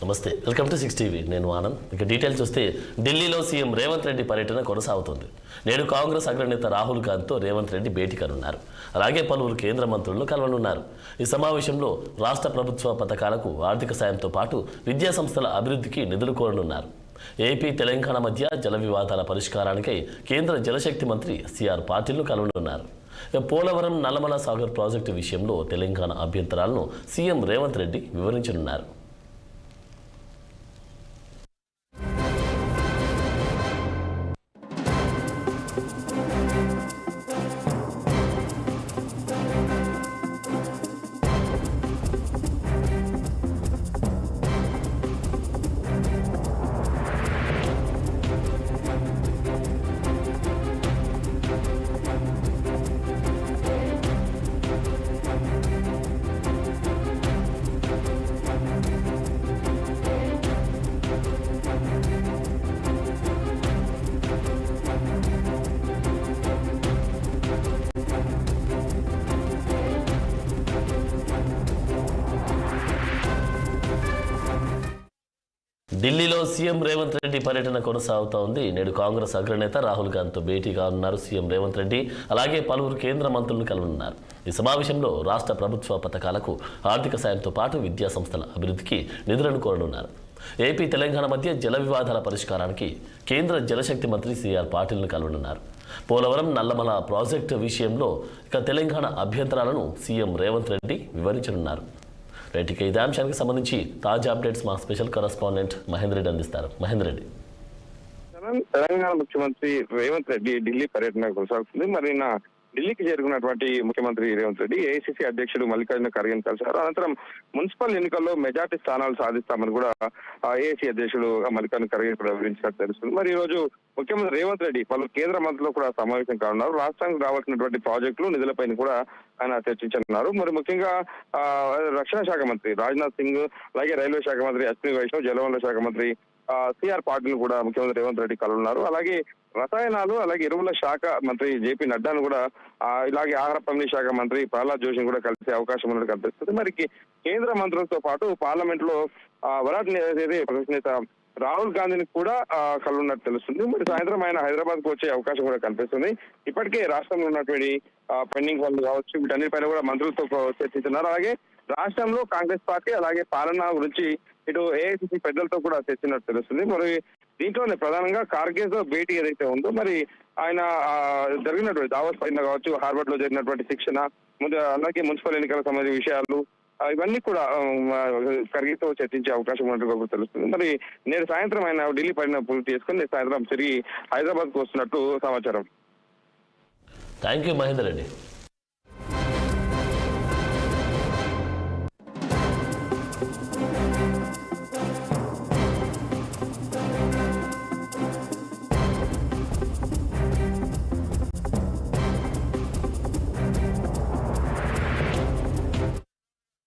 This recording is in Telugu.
నమస్తే, వెల్కమ్ టు 6 టీవీ. నేను ఆనంద్. ఇక డీటెయిల్స్ చూస్తే ఢిల్లీలో సీఎం రేవంత్ రెడ్డి పర్యటన కొనసాగుతుంది. నేడు కాంగ్రెస్ అగ్రనేత రాహుల్ గాంధీతో రేవంత్ రెడ్డి భేటీ కానున్నారు. అలాగే పలువురు కేంద్ర మంత్రులను కలవనున్నారు. ఈ సమావేశంలో రాష్ట్ర ప్రభుత్వ పథకాలకు ఆర్థిక సాయంతో పాటు విద్యా సంస్థల అభివృద్ధికి నిధులు కోరనున్నారు. ఏపీ తెలంగాణ మధ్య జల వివాదాల పరిష్కారానికై కేంద్ర జలశక్తి మంత్రి సిఆర్ పాటిల్ను కలవనున్నారు. పోలవరం నల్లమల సాగర్ ప్రాజెక్టు విషయంలో తెలంగాణ అభ్యంతరాలను సీఎం రేవంత్ రెడ్డి వివరించనున్నారు. ఢిల్లీలో సీఎం రేవంత్ రెడ్డి పర్యటన కొనసాగుతోంది. నేడు కాంగ్రెస్ అగ్రనేత రాహుల్ గాంధీతో భేటీ కానున్నారు సీఎం రేవంత్ రెడ్డి. అలాగే పలువురు కేంద్ర మంత్రులను కలవనున్నారు. ఈ సమావేశంలో రాష్ట్ర ప్రభుత్వ పథకాలకు ఆర్థిక సాయంతో పాటు విద్యా సంస్థల అభివృద్ధికి నిధులను కోరనున్నారు. ఏపీ తెలంగాణ మధ్య జల వివాదాల పరిష్కారానికి కేంద్ర జలశక్తి మంత్రి సిఆర్ పాటిల్ను కలవనున్నారు. పోలవరం నల్లమల ప్రాజెక్టు విషయంలో ఇక తెలంగాణ అభ్యంతరాలను సీఎం రేవంత్ రెడ్డి వివరించనున్నారు. రైట్, ఇదే అంశానికి సంబంధించి తాజా అప్డేట్స్ మా స్పెషల్ కరెస్పాండెంట్ మహేందర్ రెడ్డి అందిస్తారు. మహేందర్ రెడ్డి. తెలంగాణ ముఖ్యమంత్రి రేవంత్ రెడ్డి ఢిల్లీ పర్యటన కొనసాగుతుంది. మరి ఢిల్లీకి చేరుకున్నటువంటి ముఖ్యమంత్రి రేవంత్ రెడ్డి ఏఐసిసి అధ్యక్షుడు మల్లికార్జున ఖర్గేను కలిశారు. అనంతరం మున్సిపల్ ఎన్నికల్లో మెజార్టీ స్థానాలు సాధిస్తామని కూడా ఏఐసి అధ్యక్షుడు మల్లికార్జున ఖర్గే కూడా వివరించినట్టు తెలుస్తుంది. మరి ఈ రోజు ముఖ్యమంత్రి రేవంత్ రెడ్డి పలు కేంద్ర మంత్రులు కూడా సమావేశం కానున్నారు. రాష్ట్రానికి రావాల్సినటువంటి ప్రాజెక్టులు నిధులపైన కూడా ఆయన చర్చించనున్నారు. మరి ముఖ్యంగా రక్షణ శాఖ మంత్రి రాజ్నాథ్ సింగ్, అలాగే రైల్వే శాఖ మంత్రి అశ్విని వైష్ణవ్, జలవనరుల శాఖ మంత్రి సిఆర్ పాటిల్ కూడా ముఖ్యమంత్రి రేవంత్ రెడ్డి కలున్నారు. అలాగే రసాయనాలు అలాగే ఎరువుల శాఖ మంత్రి జేపీ నడ్డాను కూడా ఇలాగే ఆహార పంపిణీ శాఖ మంత్రి ప్రహ్లాద్ జోషిని కూడా కలిసే అవకాశం ఉన్నట్టు కనిపిస్తుంది. మరి కేంద్ర మంత్రులతో పాటు పార్లమెంట్ లో ప్రతిపక్ష నేత రాహుల్ గాంధీని కూడా కలున్నట్టు తెలుస్తుంది. మరి సాయంత్రం ఆయన హైదరాబాద్ కు వచ్చే అవకాశం కూడా కనిపిస్తుంది. ఇప్పటికే రాష్ట్రంలో ఉన్నటువంటి పెండింగ్ పనులు కావచ్చు, వీటన్నిటిపైన కూడా మంత్రులతో చర్చిస్తున్నారు. అలాగే రాష్ట్రంలో కాంగ్రెస్ పార్టీ అలాగే పాలన గురించి ఇటు ఏఐసిసి పెద్దలతో కూడా చర్చినట్టు తెలుస్తుంది. మరి దీంట్లోనే ప్రధానంగా ఖార్గేతో భేటీ ఏదైతే ఉందో, మరి ఆయన జరిగినటువంటి దావోస్ పైన కావచ్చు, హార్వర్డ్ లో జరిగినటువంటి శిక్షణ, అలాగే మున్సిపల్ ఎన్నికలకు సంబంధించిన విషయాలు ఇవన్నీ కూడా ఖర్గేతో చర్చించే అవకాశం ఉన్నట్టు తెలుస్తుంది. మరి నేడు సాయంత్రం ఆయన ఢిల్లీ పైన పూర్తి చేసుకుని సాయంత్రం తిరిగి హైదరాబాద్ కు వస్తున్నట్టు సమాచారం. Thank you Mahender Reddy.